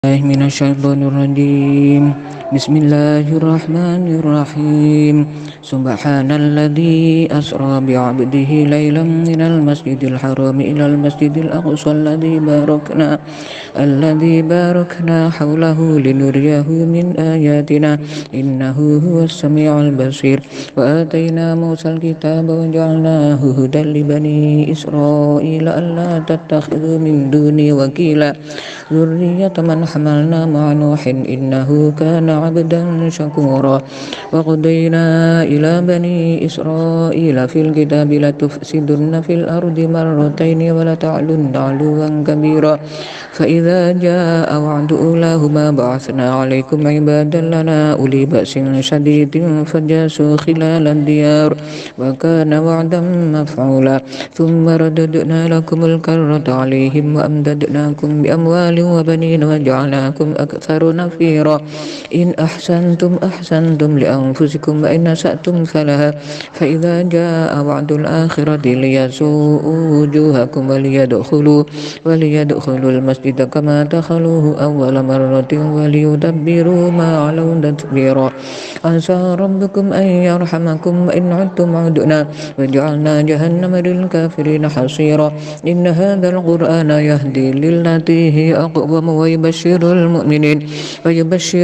من الشيطان الرجيم. بسم الله الرحمن الرحيم. سبحان الذي أسرى بعبده ليلا من المسجد الحرام إلى المسجد الأقصى الذي باركنا حوله لنريه من آياتنا إنه هو السميع البصير. وآتينا موسى الكتاب وجعلناه هدى لبني إسرائيل ألا تتخذوا من دوني وكيلا ذرية من حملنا مع نوح إنه كان عبدا شكورا. وقضينا إلى بني إسرائيل في الكتاب لتفسدن في الأرض مرتين ولتعلن علوا كبيرا. فإذا جاء وعد أولاهما بعثنا عليكم عبادا لنا أولي بأس شديد فجاسوا خلال الديار وكان وعدا مفعولا. ثم رددنا لكم الكرة عليهم وأمددناكم بأموال وبنين وجعلناكم أكثر نفيرا. إن أحسنتم لأنفسكم وإن أسأتم فلها. فإذا جاء وعد الآخرة ليسوءوا وجوهكم وليدخلوا المسجد كما دخلوه أول مرة وليدبروا ما علوا تدبيرا. عسى ربكم أن يرحمكم وإن عدتم عدنا وجعلنا جهنم للكافرين حصيرا. إن هذا القرآن يهدي للتي هي أقوم ويبشر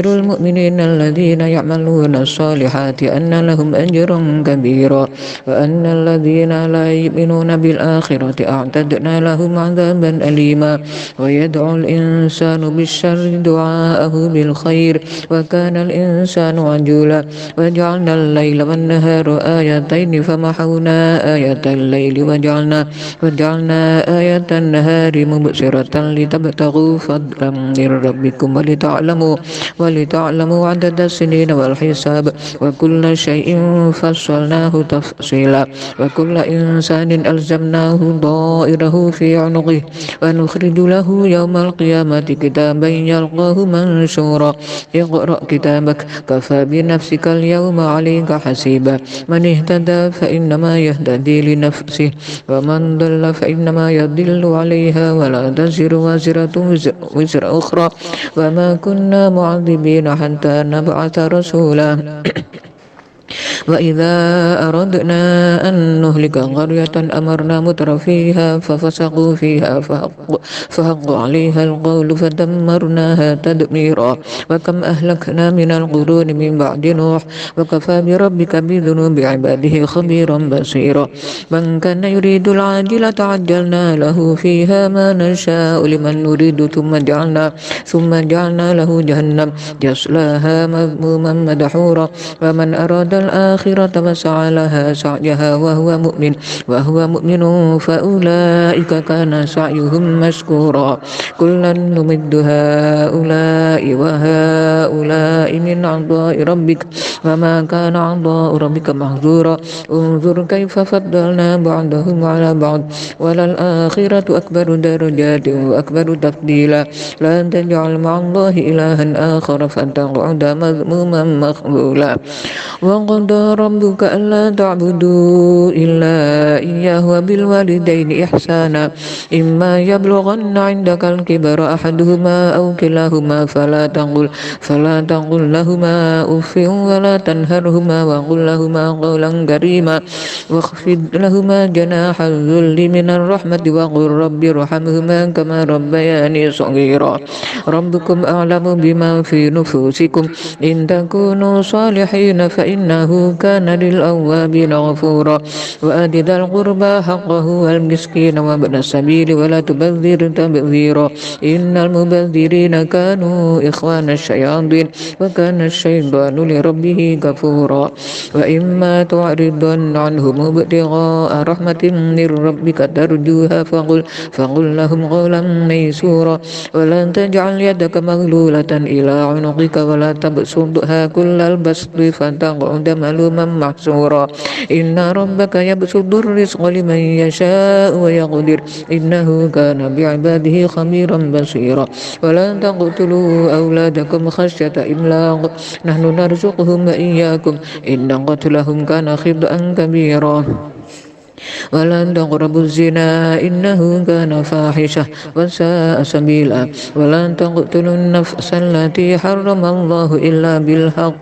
المؤمنين الذين يعملون الصالحات أن لهم أجرا كبيرا وأن الذين لا يؤمنون بالآخرة أعتدنا لهم عذابا أليما. ويدعو الإنسان بالشر دعاءه بالخير وكان الإنسان عجولا. وجعلنا الليل والنهار آيتين فمحونا آية الليل وجعلنا آية النهار مبصرة لتبتغوا فضلا من ربكم ولتعلموا عدد السنين والحساب وكل شيء فصلناه تفصيلا. وكل إنسان ألزمناه طائره في عنقه ونخرج له يوم القيامة كتابا يلقاه منشورا. اقرأ كتابك كفى بنفسك اليوم عليك حسيبا. من اهتدى فإنما يهتدي لنفسه ومن ضل فإنما يضل عليها ولا تزر وازرة وزر أخرى وما كنا معذبين حتى نبعث رسولا. وإذا أردنا أن نهلك قرية أمرنا مترفيها ففسقوا فيها فحق عليها القول فدمرناها تدميرا. وكم أهلكنا من القرون من بعد نوح وكفى بربك بذنوب عباده خبيرا بصيرا. من كان يريد العاجلة عجلنا له فيها ما نشاء لمن نريد ثم جعلنا له جهنم يصلاها مذموما مدحورا. ومن أراد الآخرة وسعى لها سعيها وهو مؤمن فأولئك كان سعيهم مشكورا. كلا نمد هؤلاء وهؤلاء من عطاء ربك وما كان عطاء ربك محظورا. انظر كيف فضلنا بعضهم على بعض وللآخرة أكبر درجات وأكبر تفضيلا. لا تجعل مع الله إلها آخر فتقعد مذموما مخذولا. وقضى ربك ألا تعبدوا إلا إياه وبالوالدين إحسانا إما يبلغن عندك الكبر أحدهما أو كلاهما فلا تقل لهما أف ولا تنهرهما وقل لهما قولا كريما واخفض لهما جناح الذل من الرحمة وقل رب ارحمهما كما ربياني صغيرا. ربكم أعلم بما في نفوسكم إن تكونوا صالحين فإنه كان للأوابين غفورا. وآت ذا القربى حقه والمسكين وابن السبيل ولا تبذر تبذيرا إن المبذرين كانوا إخوان الشياطين وكان الشيطان لربه كفورا. وإما تعرضن عنهم ابتغاء رحمة من ربك ترجوها فقل لهم قولا ميسورا. ولا تجعل يدك مغلولة إلى عنقك ولا تبسطها كل البسط فتقعد ملوما محسورا. إن ربك يبسط الرزق لمن يشاء ويقدر إنه كان بعباده خبيرا بصيرا. ولا تقتلوا أولادكم خشية إملاق نحن نرزقهم وإياكم إن قتلهم كان خطأ كبيرا. ولا تقربوا الزنا إنه كان فاحشة وساء سبيلا ولا تقتلوا النفس التي حرم الله إلا بالحق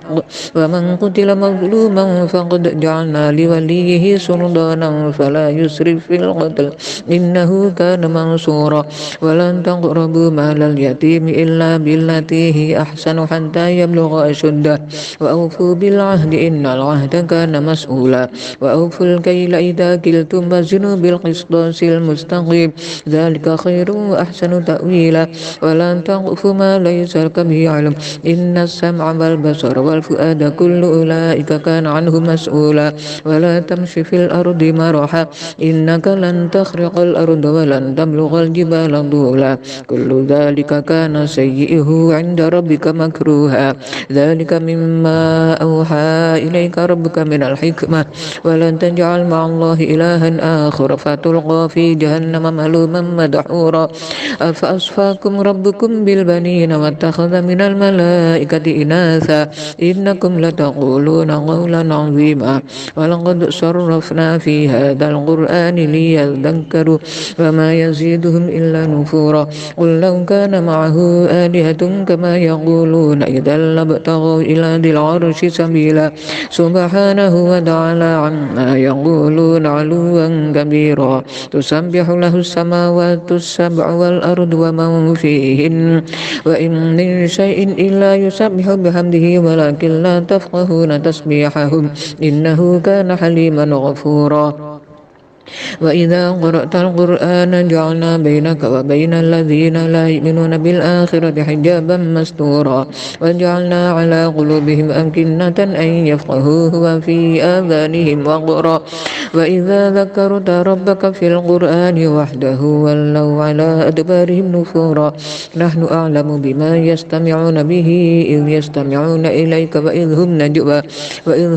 ومن قتل مظلوما فقد جعلنا لوليه سلطانا فلا يسرف في القتل إنه كان منصورا ولن تقربوا مال اليتيم إلا بالتي هي أحسن حتى يبلغ أشده وأوفوا بالعهد إن العهد كان مسؤولا وأوفوا الكيل إذا كلتم وزنوا بالقسطاس المستقيم ذلك خير وأحسن تأويلا ولا تقف ما ليس لك به علم إن السمع والبصر والفؤاد كل أولئك كان عنه مسؤولا ولا تمش في الأرض مرحا إنك لن تخرق الأرض ولن تبلغ الجبال طولا كل ذلك كان سيئه عند ربك مكروها ذلك مما أوحى إليك ربك من الحكمة ولن تجعل مع الله إلها آخر فتلقى في جهنم ملوما مدحورا أفأصفاكم ربكم بالبنين واتخذ من الملائكة إناثا إنكم لتقولون قولا عظيما ولقد صرفنا في هذا القرآن ليذكروا وما يزيدهم إلا نفورا قل لو كان معه آلهة كما يقولون إذا لابتغوا إلى ذي العرش سبيلا سبحانه وتعالى عما يقولون علوا كبيرا تسبح له السماوات السبع والأرض ومن فيهن وإن من شيء إلا يسبح بحمده ولكن لا تفقهون تسبيحهم إنه كان حليما غفورا وإذا قرأت القرآن جعلنا بينك وبين الذين لا يؤمنون بالآخرة حجابا مستورا وجعلنا على قلوبهم أكنة أن يفقهوه وفي آذانهم وقرا وإذا ذكرت ربك في القرآن وحده ولوا على أدبارهم نفورا نحن أعلم بما يستمعون به إذ يستمعون إليك وإذ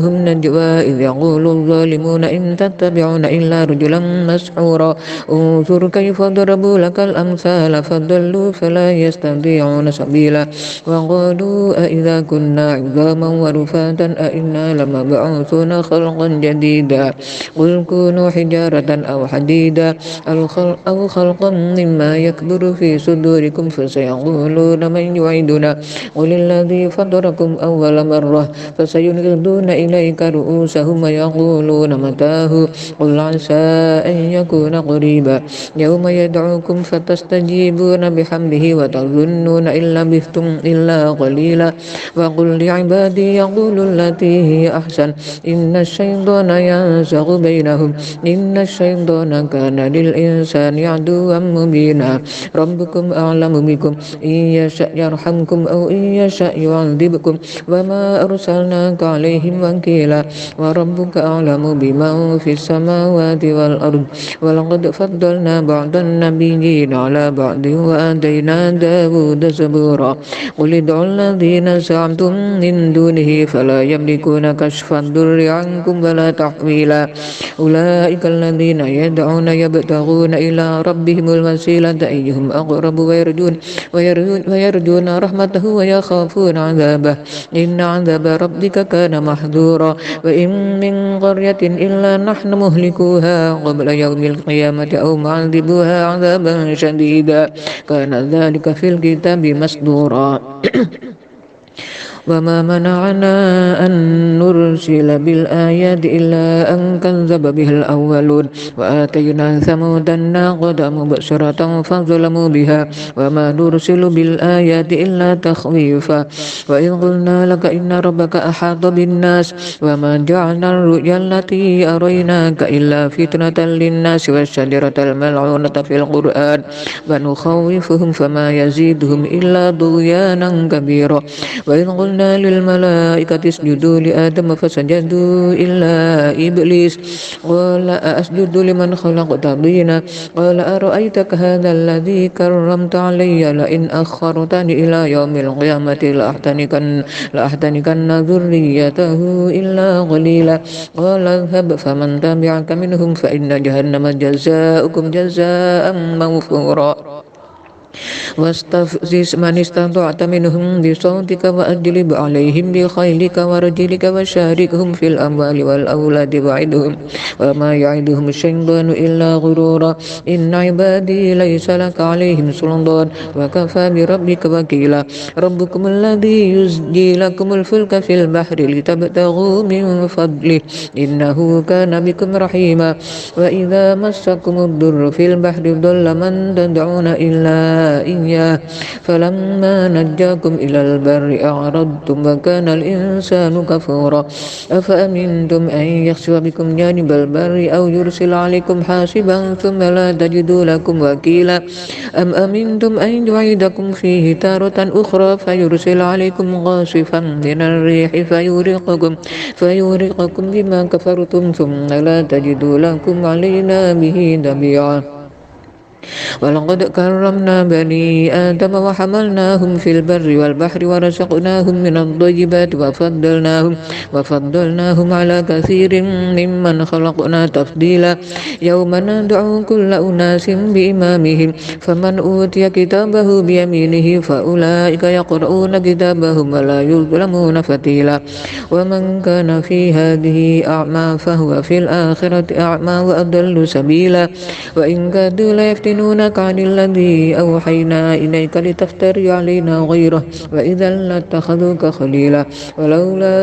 هم نجوى إذ يقول الظالمون إن تتبعون إلا رجلا مسحورا انظر كيف ضربوا لك الأمثال فضلوا فلا يستطيعون سبيلا وقالوا أإذا كنا عظاما ورفاتا أإنا لمبعوثون خلقا جديدا قل كونوا حجارة أو حديدا أو خلقا مما يكبر في صدوركم فسيقولون من يعيدنا قل الذي فطركم أول مرة فسينغضون إليك رؤوسهم ويقولون متاه قل عسى أن يكون قريبا يوم يدعوكم فتستجيبون بحمده وتظنون إن لبثتم إلا قليلا وقل لعبادي يقولوا التي هي أحسن إن الشيطان ينزغ بينهم إن الشيطان كان للإنسان عدوا مبينا ربكم أعلم بكم إن يشأ يرحمكم أو إن يشأ يعذبكم وما أرسلناك عليهم وكيلا وربك أعلم بمن في السماوات والأرض ولقد فضلنا بعض النبيين على بعض وآتينا داود زبورا قل ادعوا الذين زعمتم من دونه فلا يملكون كشف الضر عنكم ولا تحويلا أولئك الذين يدعون يبتغون إلى ربهم الوسيلة أيهم أقرب ويرجون رحمته ويخافون عذابه إن عذاب ربك كان محذورا وإن من قرية إلا نحن مهلكوها قبل يوم القيامة أو معذبوها عذابا شديدا كان ذلك في الكتاب مسطورا وما منعنا أن نرسل بالآيات إلا أن كذب به الأولون وآتينا ثمود الناقة مبصرة فظلموا بها وما نرسل بالآيات إلا تخويفا وإذ قلنا لك إن ربك أحاط بالناس وما جعلنا الرؤيا التي أريناك إلا فتنة للناس والشجرة الملعونة في القرآن ونخوفهم فما يزيدهم إلا طغيانا كبيرا وإذ قلنا للملائكة اسجدوا لآدم فسجدوا إلا إبليس قال أسجد لمن خلقت طينا قال أرأيتك هذا الذي كرمت علي لئن أخرتني إلى يوم القيامة لأحتنكن ذريته إلا قليلا قال اذهب فمن تبعك منهم فإن جهنم جزاؤكم جزاء موفورا واستفزز من استطعت منهم بصوتك وأجلب عليهم بخيلك ورجلك وشاركهم في الأموال والأولاد وعدهم وما يعدهم الشيطان إلا غرورا إن عبادي ليس لك عليهم سلطان وكفى بربك وكيلا ربكم الذي يزجي لكم الفلك في البحر لتبتغوا من فضله إنه كان بكم رحيما وإذا مسكم الضر في البحر ضل من تدعون إلا إياه فلما نجاكم إلى البر أعرضتم وكان الإنسان كفورا أفأمنتم أن يخسف بكم جانب البر أو يرسل عليكم حاسبا ثم لا تجدوا لكم وكيلا أم أمنتم أن يعيدكم فيه تارة أخرى فيرسل عليكم غاصفا من الريح فيورقكم بما كفرتم ثم لا تجدوا لكم علينا به تبيعا ولقد كرمنا بني آدم وحملناهم في البر والبحر ورزقناهم من الطيبات وفضلناهم على كثير ممن خلقنا تفضيلا يوم ندعو كل أناس بإمامهم فمن أوتي كتابه بيمينه فأولئك يقرؤون كتابهم ولا يظلمون فتيلا ومن كان في هذه أعمى فهو في الآخرة أعمى وأضل سبيلا وإن كادوا ليفتنونك عن الذي أوحينا إليك لتفتري علينا غيره وإذا لاتخذوك خليلا ولولا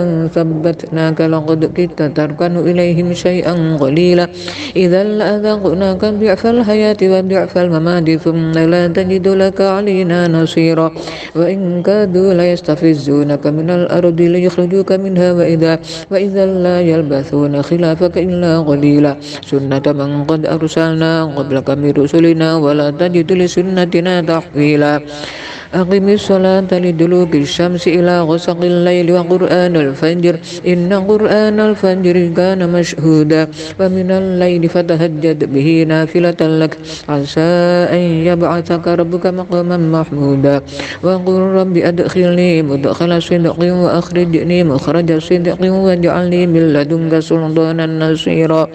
أن ثبتناك لقد كدت تركن إليهم شيئا قليلا إذا لأذقناك ضعف الحياة وضعف الممات ثم لا تجد لك علينا نصيرا وإن كادوا ليستفزونك من الأرض ليخرجوك منها وإذا لا يلبثون خلافك إلا قليلا سنة من قد أرسلنا قبلك من رسلنا ولا تجد لسنتنا تحويلا أقم الصلاة لدلوك الشمس إلى غسق الليل وقرآن الفجر إن قرآن الفجر كان مشهودا ومن الليل فتهجد به نافلة لك عسى أن يبعثك ربك مقاما محمودا وقل رب أدخلني مدخل صدق وأخرجني مخرج صدق واجعلني من لدنك سلطانا نصيرا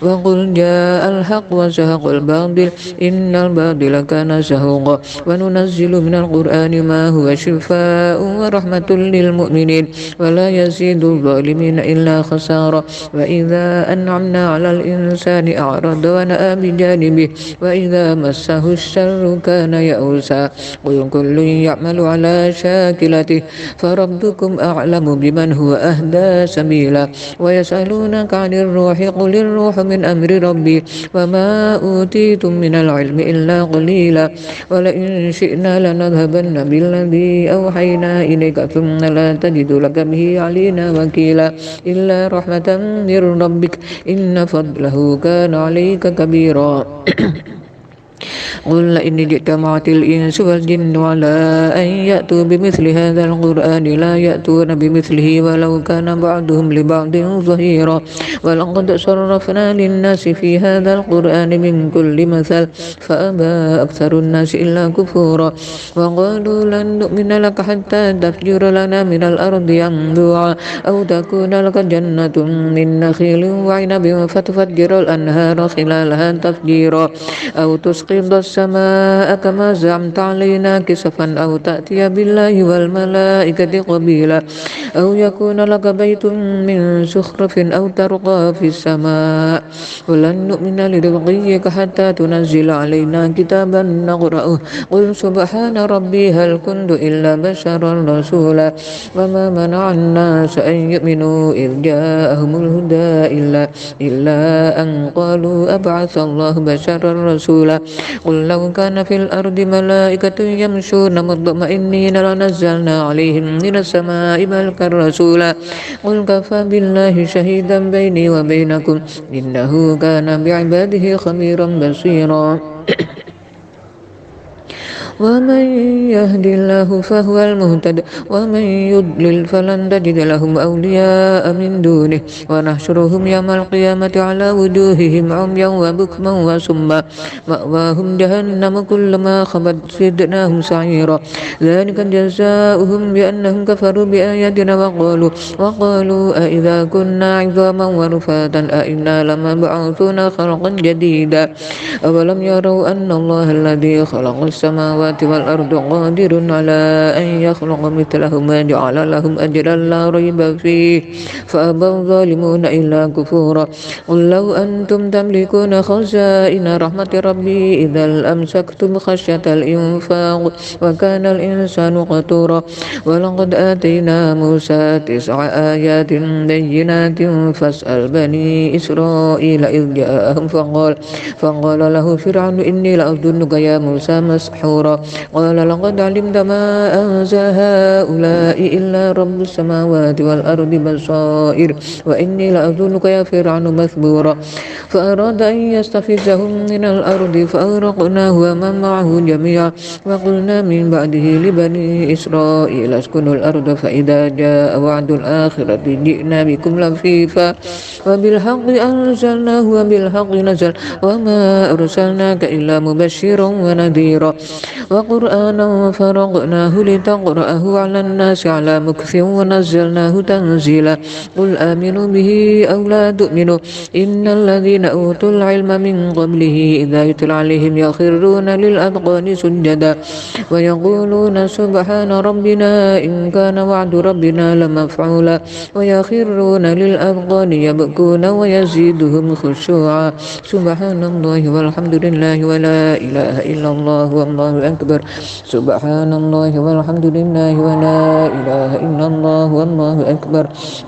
وقل جاء الحق وزهق الباطل إن الباطل كان زهوقا وننزل من القرآن ما هو شفاء ورحمة للمؤمنين ولا يزيد الظالمين إلا خسارا وإذا أنعمنا على الإنسان أعرض ونأى بجانبه وإذا مسه الشر كان يئوسا قل كل يعمل على شاكلته فربكم أعلم بمن هو أهدى سبيلا ويسألونك عن الروح قل الروح من أمر ربي وما أوتيتم من العلم إلا قليلا ولئن شئنا لنذهبن بالذي أوحينا إليك ثم لا تجد لك به علينا وكيلا إلا رحمة من ربك إن فضله كان عليك كبيرا قل إن اجتمعت الإنس والجن على أن يأتوا بمثل هذا القرآن لا يأتون بمثله ولو كان بعضهم لبعض ظهيرا ولقد صرفنا للناس في هذا القرآن من كل مثل فأبى أكثر الناس إلا كفورا وقالوا لن نؤمن لك حتى تفجر لنا من الأرض ينبوعا أو تكون لك جنة من نخيل وعنب فتفجر الأنهار خلالها تفجيرا أو تسقط السماء كما زعمت علينا كسفا أو تأتي بالله والملائكة قبيلا أو يكون لك بيت من زخرف أو ترقى في السماء ولن نؤمن لرقيك حتى تنزل علينا كتابا نقرأه قل سبحان ربي هل كنت إلا بشرا رسولا وما منع الناس أن يؤمنوا إذ جاءهم الهدى إلا أن قالوا أبعث الله بشرا رسولا قل لو كان في الأرض ملائكة يمشون مطمئنين لنزلنا عليهم من السماء ملكا رسولا قل كفى بالله شهيدا بيني وبينكم إنه كان بعباده خبيرا بصيرا ومن يهد الله فهو المهتد ومن يضلل فلن تجد لهم أولياء من دونه ونحشرهم يوم القيامة على وجوههم عميا وبكما وصما مأواهم جهنم كلما خبت زدناهم سعيرا ذلك جزاؤهم بأنهم كفروا بآياتنا وقالوا أئذا كنا عظاما ورفاتا أئنا لمبعوثون خلقا جديدا أولم يروا أن الله الذي خلق السماوات والأرض قادر على أن يخلق مثلهم ويجعل لهم أجرا لا ريب فيه فأبى الظالمون إلا كفورا قل لو أنتم تملكون خزائن رحمة ربي إذا لأمسكتم خشية الإنفاق وكان الإنسان قتورا ولقد آتينا موسى 9 آيات بينات فاسأل بني إسرائيل إذ جاءهم فقال له فرعون إني لأظنك يا موسى مسحورا قال لقد علمت ما أنزل هؤلاء إلا رب السماوات والأرض بصائر وإني لأظنك يا فرعون مثبورا فأراد أن يستفزهم من الأرض فأغرقناه ومن معه جميعا وقلنا من بعده لبني إسرائيل اسكنوا الأرض فإذا جاء وعد الآخرة جئنا بكم لفيفا وبالحق أنزلناه وبالحق نزل وما أرسلناك إلا مبشرا ونذيرا وقرآنا فرقناه لتقرأه على الناس على مكث ونزلناه تنزيلا قل آمنوا به أو لا تؤمنوا إن الذين أوتوا العلم من قبله إذا يتلى عليهم يخرون للأذقان سجدا ويقولون سبحان ربنا إن كان وعد ربنا لمفعولا ويخرون للأذقان يبكون ويزيدهم خشوعا سبحان الله والحمد لله ولا إله إلا الله والله أكبر سبحان الله والحمد لله ولا إله إلا الله والله أكبر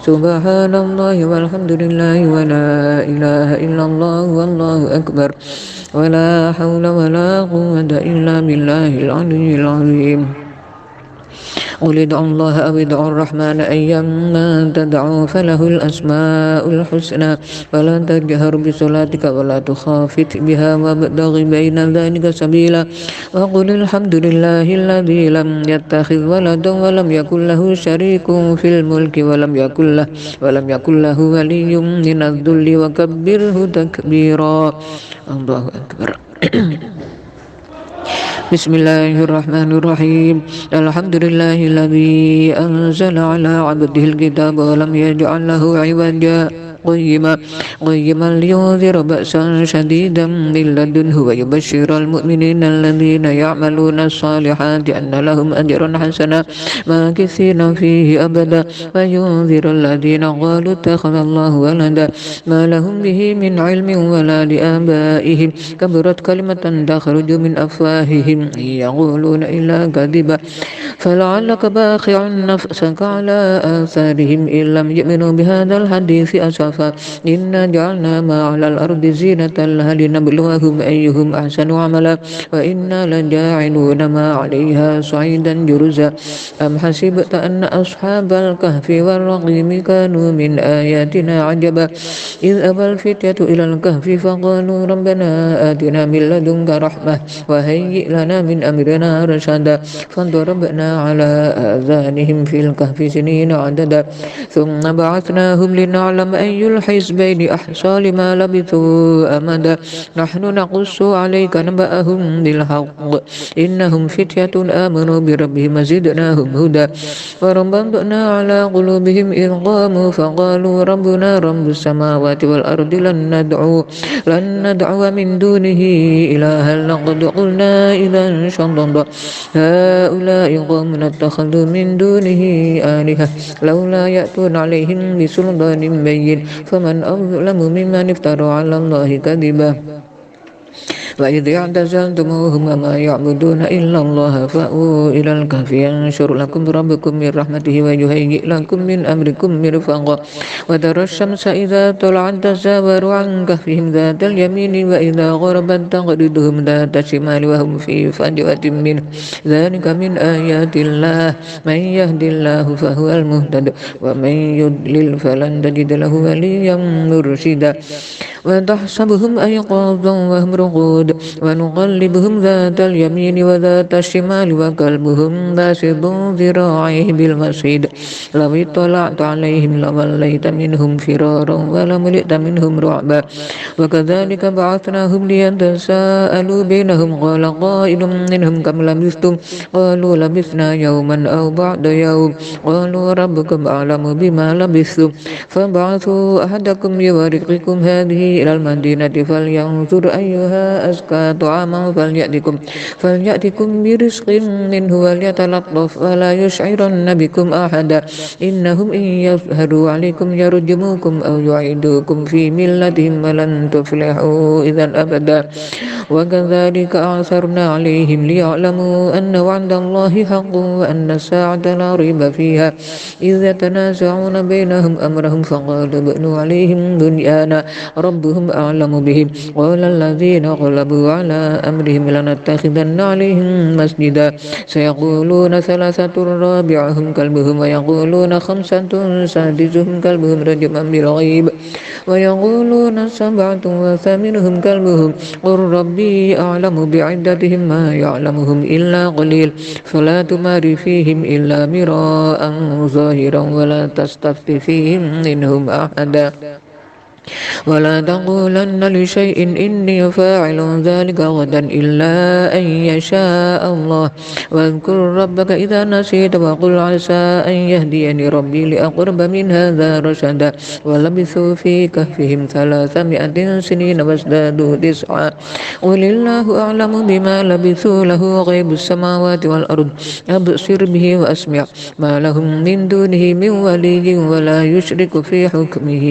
سبحان الله والحمد لله ولا إله إلا الله والله أكبر ولا حول ولا قوة إلا بالله العلي العظيم قل ادعوا الله أو ادعوا الرحمن أيما تدعوا فله الأسماء الحسنى ولا تجهر بصلاتك ولا تخافت بها وابتغ بين ذلك سبيلا وقل الحمد لله الذي لم يتخذ ولدا ولم يكن له شريك في الملك ولم يكن له ولي من الذل وكبره تكبيرا الله أكبر بسم الله الرحمن الرحيم الحمد لله الذي أنزل على عبده الكتاب ولم يجعل له عوجا قيما لينذر بأسا شديدا من لدنه ويبشر المؤمنين الذين يعملون الصالحات أن لهم أجرا حسنا ماكثين فيه أبدا وينذر الذين قالوا اتخذ الله ولدا ما لهم به من علم ولا لآبائهم كبرت كلمة تخرج من أفواههم إن يقولون إلا كذبا فلعلك باخع نفسك على آثارهم إن لم يؤمنوا بهذا الحديث أسفا إنا جعلنا ما على الأرض زينة لها لنبلوهم أيهم أحسن عملا وإنا لجاعلون ما عليها صعيدا جرزا أم حسبت أن أصحاب الكهف والرقيم كانوا من آياتنا عجبا إذ أبى الفتية إلى الكهف فقالوا ربنا آتنا من لدنك رحمة وهيئ لنا من أمرنا رشدا فضربنا على آذانهم في الكهف سنين عددا ثم بعثناهم لنعلم أي الحزبين أحصى لما لبثوا أمدا نحن نقص عليك نبأهم بالحق إنهم فتية آمنوا بربهم زدناهم هدى وربطنا على قلوبهم إذ قاموا فقالوا ربنا رب السماوات والأرض لن ندعو من دونه إلها لقد قلنا إذا شططا هؤلاء قوم اتخذوا من دونه آلهة لولا يأتون عليهم بسلطان بين فمن أظلم ممن افترى على الله كذبا وإذ اعتزلتموهم وما يعبدون إلا الله فأووا إلى الكهف ينشر لكم ربكم من رحمته ويهيئ لكم من أمركم مرفقا وترى الشمس إذا طلعت تزاور عن كهفهم ذات اليمين وإذا غربت تقرضهم ذات الشمال وهم في فجوة منه ذلك من آيات الله من يهد الله فهو المهتد ومن يضلل فلن تجد له وليا مرشدا وتحسبهم أيقاظا وهم رقود وثمود ونقلبهم ذات اليمين وذات الشمال وكلبهم باسط ذراعيه بالوصيد لو اطلعت عليهم لوليت منهم فرارا ولملئت منهم رعبا وكذلك بعثناهم ليتساءلوا بينهم قال قائل منهم كم لبثتم قالوا لبثنا يوما أو بعد يوم قالوا ربكم أعلم بما لبثتم فابعثوا أحدكم بورقكم هذه إلى المدينة فلينظر أيها أزكى طعاما فليأتكم برزق منه وليتلطف ولا يشعرن بكم أحدا إنهم إن يظهروا عليكم يرجموكم أو يعيدوكم في ملتهم ولن تفلحوا إذا أبدا وكذلك أعثرنا عليهم ليعلموا أن وعد الله حق وأن الساعة لا ريب فيها إذ يتنازعون بينهم أمرهم فقالوا ابنوا عليهم بنيانا ربهم أعلم بهم قال الذين غلبوا على أمرهم لنتخذن عليهم مسجدا سيقولون ثلاثة رابعهم كلبهم ويقولون خمسة سادسهم كلبهم رجما بالغيب ويقولون سبعة وثامنهم كلبهم قل ربي أعلم بعدتهم ما يعلمهم إلا قليل فلا تمار فيهم إلا مراء ظاهرا ولا تستفت فيهم منهم أحدا ولا تقولن لشيء إني فاعل ذلك غدا إلا أن يشاء الله واذكر ربك إذا نسيت وقل عسى أن يهديني ربي لأقرب من هذا رشدا ولبثوا في كهفهم 300 سنين وازدادوا 9 قل الله أعلم بما لبثوا له غيب السماوات والأرض أبصر به وأسمع ما لهم من دونه من ولي ولا يشرك في حكمه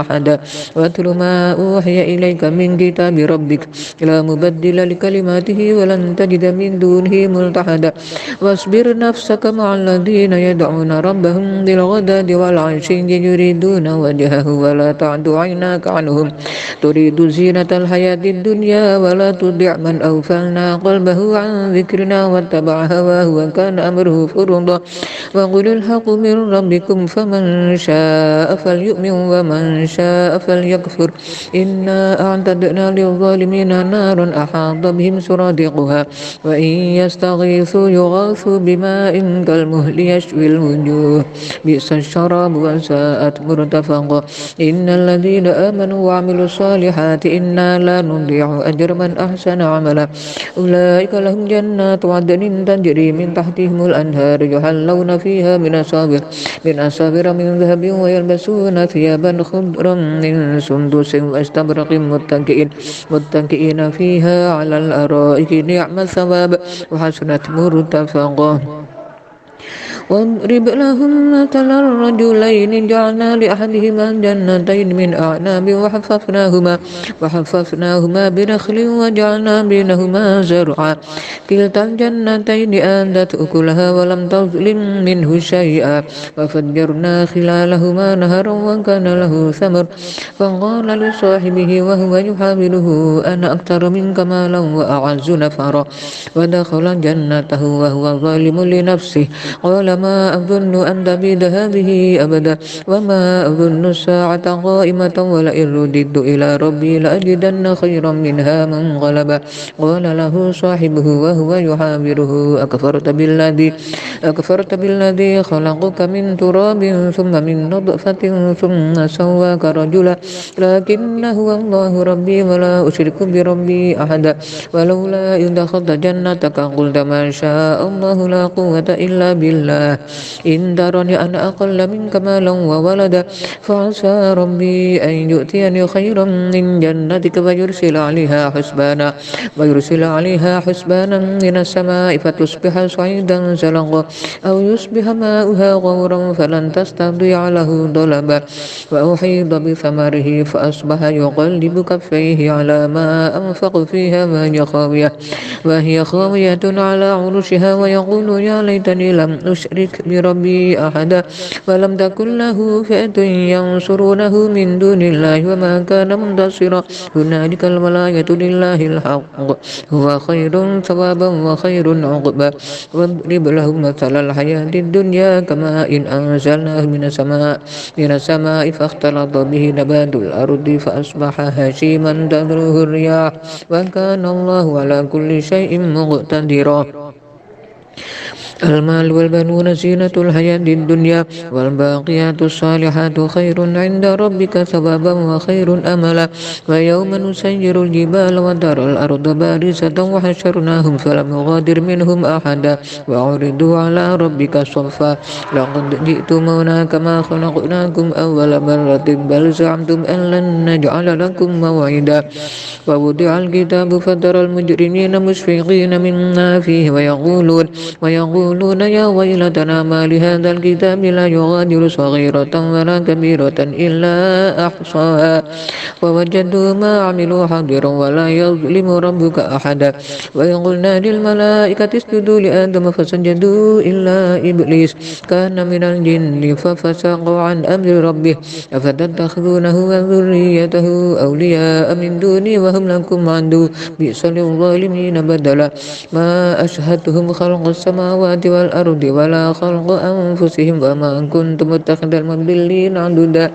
أحدا واتل ما أوحي إليك من كتاب ربك لا مبدل لكلماته ولن تجد من دونه ملتحدا واصبر نفسك مع الذين يدعون ربهم بالغداة والعشي يريدون وجهه ولا تعد عيناك عنهم تريد زينة الحياة الدنيا ولا تطع من أغفلنا قلبه عن ذكرنا واتبع هواه وكان أمره فرطا وقل الحق من ربكم فمن شاء فليؤمن ومن شاء فليكفر إنا أعتدنا للظالمين نارا أحاط بهم سرادقها وإن يستغيثوا يغاثوا بماء كالمهل يشوي الوجوه بئس الشراب وساءت مرتفقا إن الذين آمنوا وعملوا الصالحات إنا لا نضيع أجر من أحسن عملا أولئك لهم جنات عدن تجري من تحتهم الأنهار يحلون فيها من أساور من ذهب ويلبسون ثيابا خضرا من سندس واستبرق متكئين فيها على الأرائك نعم الثواب وحسنت مرتفقا واضرب لهم مثل الرجلين جعلنا لأحدهما جنتين من أعناب وحففناهما بنخل وجعلنا بينهما زرعا كلتا الجنتين آتت أكلها ولم تظلم منه شيئا وفجرنا خلالهما نهرا وكان له ثمر فقال لصاحبه وهو يحاوره أنا أكثر منك مالا وأعز نفرا ودخل جنته وهو ظالم لنفسه قال ما أظن أن تبيد هذه أبدا وما أظن الساعة قائمة ولئن رددت إلى ربي لأجدن خيرا منها منقلبا قال له صاحبه وهو يحاوره أكفرت بالذي خلقك من تراب ثم من نطفة ثم سواك رجلا لكن هو الله ربي ولا أشرك بربي أحدا ولولا إذ دخلت جنتك قلت ما شاء الله لا قوة إلا بالله إن ترني أنا أقل منك مالا وولدا فعسى ربي أن يؤتيني خيرا من جنتك ويرسل عليها حسبانا من السماء فتصبح صعيدا زلقا أو يصبح ماؤها غورا فلن تستطيع له طلبا وأحيط بثمره فأصبح يقلب كفيه على ما أنفق فيها وهي خاوية على عروشها ويقول يا ليتني لم أشرك يشرك بربي أحدا ولم تكن له فئة ينصرونه من دون الله وما كان منتصرا هنالك الولاية لله الحق هو خير ثوابا وخير عقبا واضرب لهم مثل الحياة الدنيا كماء إن أنزلناه من السماء فاختلط به نبات الأرض فأصبح هشيما تذروه الرياح وكان الله على كل شيء مقتدرا المال والبنون زينة الحياة الدنيا والباقيات الصالحات خير عند ربك ثوابا وخير أملا ويوم نسير الجبال وترى الأرض بارزة وحشرناهم فلم نغادر منهم أحدا وعرضوا على ربك صفا لقد جئتمونا كما خلقناكم أول مرة بل زعمتم أن لن نجعل لكم موعدا ووضع الكتاب فترى المجرمين مشفقين مما فيه ويقولون يا ويلتنا ما لهذا الكتاب لا يغادر صغيرة ولا كبيرة إلا أحصاها ووجدوا ما عملوا حاضرا ولا يظلم ربك أحدا وإن قلنا للملائكة اسجدوا لآدم فسجدوا إلا إبليس كان من الجن ففسق عن أمر ربه أفتتخذونه وذريته أولياء من دوني وهم لكم عدو بئس للظالمين بدلا ما أشهدتهم خلق السماوات والأرض ولا خلق أنفسهم وما كنت متخذ المضلين عضدا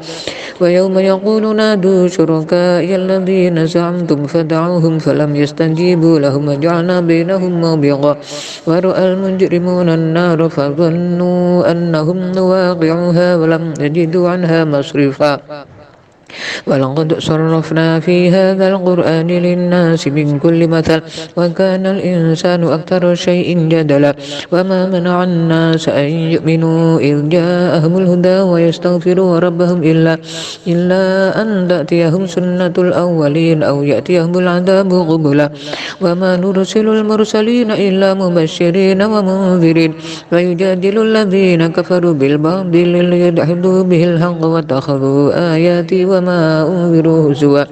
ويوم يقول نادوا شركائي الذين زعمتم فدعوهم فلم يستجيبوا لهم وجعلنا بينهم موبقا ورأى المجرمون النار فظنوا أنهم واقعوها ولم يجدوا عنها مصرفا ولقد صرفنا في هذا القرآن للناس من كل مثل وكان الإنسان أكثر شيء جدلا وما منع الناس أن يؤمنوا إذ جاءهم الهدى ويستغفروا ربهم إلا أن تأتيهم سنة الأولين أو يأتيهم العذاب قبلا وما نرسل المرسلين إلا مبشرين ومنذرين فيجادل الذين كفروا بالباطل ليدحضوا به الحق واتخذوا آياتي وما أنذروا هزوا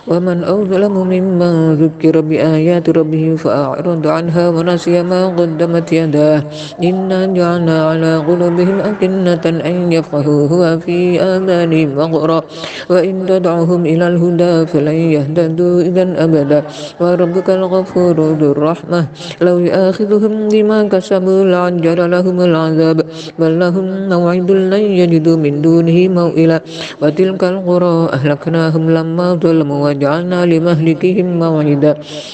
ومن أظلم ممن ذكر بآيات ربه فأعرض عنها ونسي ما قدمت يداه إنا جعلنا على قلوبهم أكنة أن يفقهوه وفي آذانهم وقرا وإن تدعوهم إلى الهدى فلن يهتدوا إذا أبدا وربك الغفور ذو الرحمة لو يؤاخذهم بما كسبوا لعجل لهم العذاب بل لهم موعد لن يجدوا من دونه موئلا وتلك القرى أهلكناهم لما ظلموا وجعلنا لمهلكهم موعدا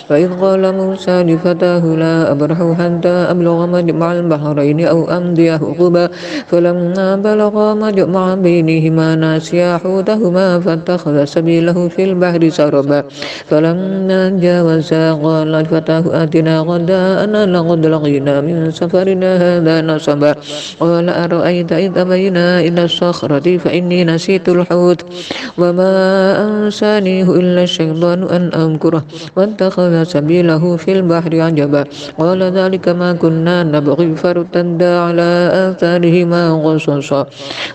وإذ قال موسى لفتاه لا أبرح حتى أبلغ مجمع البحرين أو أمضي حقبا فلما بلغا مجمع بينهما ناسيا حوتهما فاتخذ سبيله في البحر سربا فلما جاوزا قال فتاه آتنا غداءنا لقد لقينا من سفرنا هذا نصبا قال أرأيت إذ أبينا إلى الصخرة فإني نسيت الحوت وما أنسانيه إلا الشيطان أن أذكره واتخذ سبيله في البحر عجبا قال ذلك ما كنا نبغي فارتدا على آثارهما قصصا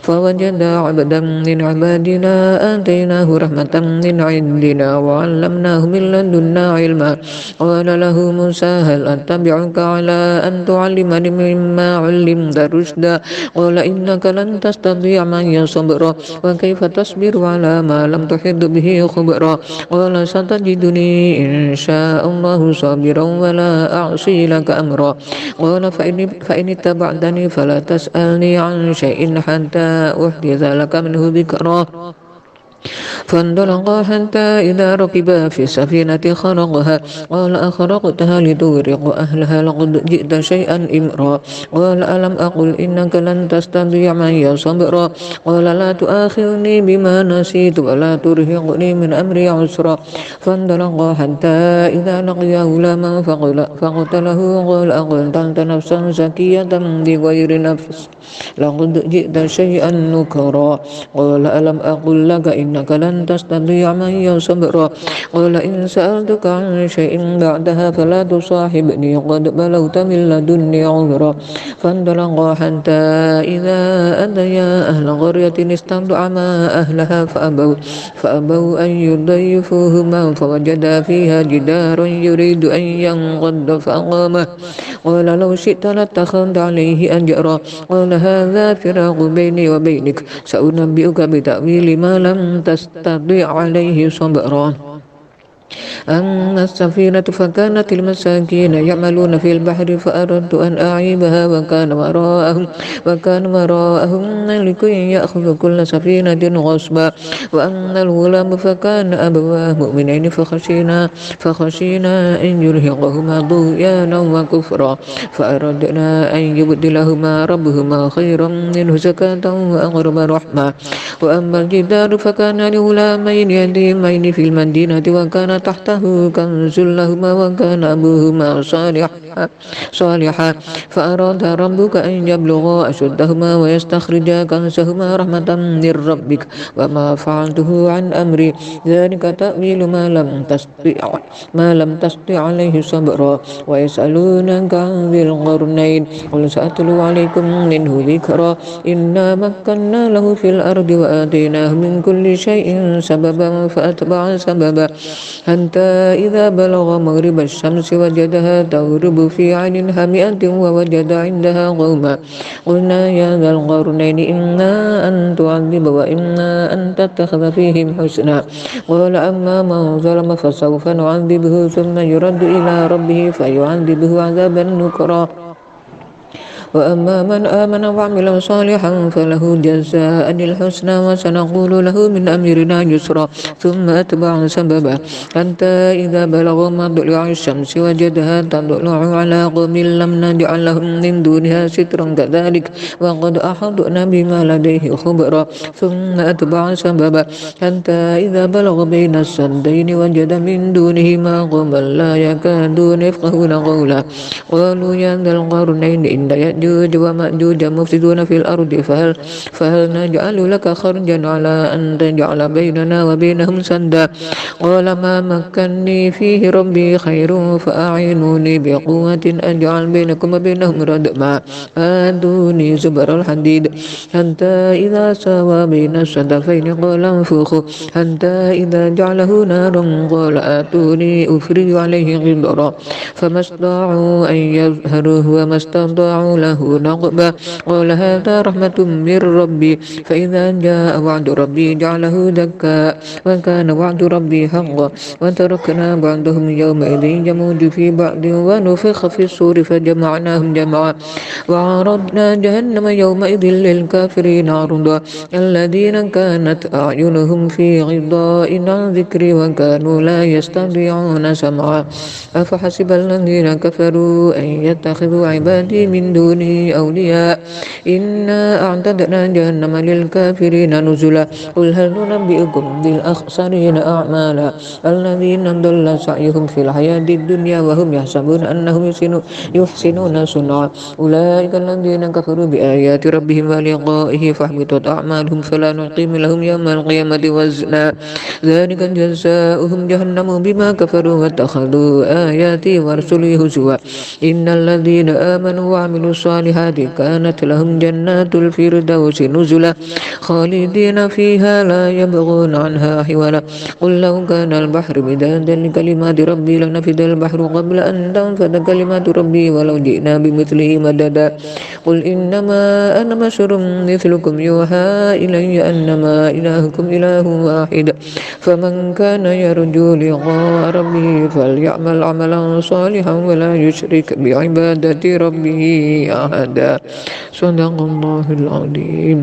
فوجدا عبدا من عبادنا آتيناه رحمة من عندنا وعلمناه من لدنا علما قال له موسى هل أتبعك على أن تعلمني مما علمت رشدا قال إنك لن تستطيع معي صبرا وكيف تصبر على ما لم تحط به خبرا قال ستجدني إن شاء الله صابرا ولا أعصي لك أمرا قال فإن اتبعتني فلا تسألني عن شيء حتى أحدث لك منه ذكرا فانطلقا حتى إذا ركبا في السفينة خرقها قال أخرقتها لتغرق أهلها لقد جئت شيئا إمرا قال ألم أقل إنك لن تستطيع معي صبرا قال لا تؤاخذني بما نسيت ولا ترهقني من أمري عسرا فانطلقا حتى إذا لقيا غلاما فقتله قال أقتلت نفسا زكية بغير نفس لقد جئت شيئا نكرا قال ألم أقل لك إنك لن تستطيع معي صبرا قال إن سألتك عن شيء بعدها فلا تصاحبني قد بلغت من لدني عذرا فانطلقا حتى إذا أتيا أهل قرية استطعما أهلها فأبوا أن يضيفوهما فوجدا فيها جدارا يريد أن ينقض فأقامه قال لو شئت لاتخذت عليه أجرا قال هذا فراق بيني وبينك سأنبئك بتأويل ما لم تستطع عليه صبرا. أما السفينة فكانت المساكين يعملون في البحر فأردت أن أعيبها وكان وراءهم ملك يأخذ كل سفينة غصبا. وأما الغلام فكان أبواه مؤمنين فخشينا أن يرهقهما طغيانا وكفرا فأردنا أن يبدلهما ربهما خيرا منه زكاة وأقرب رحمة. وأما الجدار فكان لغلامين يتيمين في المدينة وكان تحته كنز لهما وكان أبوهما صالحا فأراد ربك أن يبلغا أشدهما ويستخرجا كنزهما رحمة من ربك وما فعلته عن أمري ذلك تأويل ما لم تستطع عليه صبرا. ويسألونك عن ذي القرنين قل سأتلو عليكم منه ذكرا إنا مكنا له في الأرض وآتيناه من كل شيء سببا فأتبع سببا حتى إذا بلغ مغرب الشمس وجدها تغرب في عين هامئة ووجد عندها قوما قلنا يا ذا القرنين إما أن تعذب وإما أن تتخذ فيهم حسنا قال أما من ظلم فسوف نعذبه ثم يرد إلى ربه فيعذبه عذابا نكرا. وأما من آمن وعمل صالحا فله جزاء الحسنى وسنقول له من أمرنا يسرا ثم أتبع سببا حتى إذا بلغ مطلع الشمس وجدها تطلع على قوم لم نجعل لهم من دونها سترا كذلك وقد أحطنا بما لديه خبرا ثم أتبع سببا حتى إذا بلغ بين السدين وجد من دونهما قوما لا يكادون يفقهون قولا قالوا يا ذا القرنين إن يأجوج ومأجوج مفسدون في الأرض فهل نجعل لك خرجا على أن تجعل بيننا وبينهم سدا قال ما مكني فيه ربي خير فأعينوني بقوة أجعل بينكم وبينهم ردما آتوني زبر الحديد حتى إذا ساوى بين الصدفين قال انفخوا حتى إذا جعله نارا قال آتوني أفرغ عليه غبرا فما استطاعوا أن يظهروه وما استطاعوا له نقبا قال هذا رحمة من ربي فإذا جاء وعد ربي جعله دكا وكان وعد ربي حقا وتركنا بعضهم يومئذ يموج في بعض ونفخ في الصور فجمعناهم جمعا وعرضنا جهنم يومئذ للكافرين عرضا الذين كانت أعينهم في غضاء عن ذكري وكانوا لا يستطيعون سمعا أفحسب الذين كفروا أن يتخذوا عبادي من دوني أولياء إنا أعتدنا جهنم للكافرين نزلا قل هل ننبئكم بالأخسرين أعمالا الذين ضل سعيهم في الحياة الدنيا وهم يحسبون أنهم يحسنون صنعا أولئك الذين كفروا بآيات ربهم ولقائه فاحبطت أعمالهم فلا نقيم لهم يوم القيامة وزنا ذلك جزاؤهم جهنم بما كفروا واتخذوا آياتي ورسلي هزوا إن الذين آمنوا وعملوا الصالحات كانت لهم جنات الفردوس نزلا خالدين فيها لا يبغون عنها حولا قل لو كان البحر مدادا لكلمات ربي لنفد البحر قبل أن تنفد كلمات ربي ولو جئنا بمثله مددا قل إنما أنا بشر مثلكم يوحى إلي أنما إلهكم إله واحد فمن كان يرجو لقاء ربه فليعمل عملا صالحا ولا يشرك بعبادة ربه أحدا صدق الله العظيم.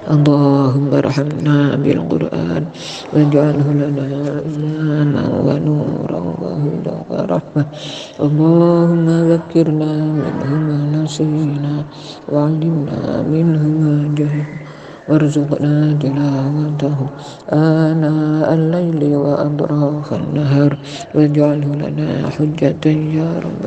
اللهم ارحمنا بالقرآن واجعله لنا إماما ونورا وهدى ورحمة اللهم ذكرنا منه ما نسينا وعلمنا منه ما جهلنا وارزقنا تلاوته آناء الليل وأطراف النهار واجعله لنا حجة يا رب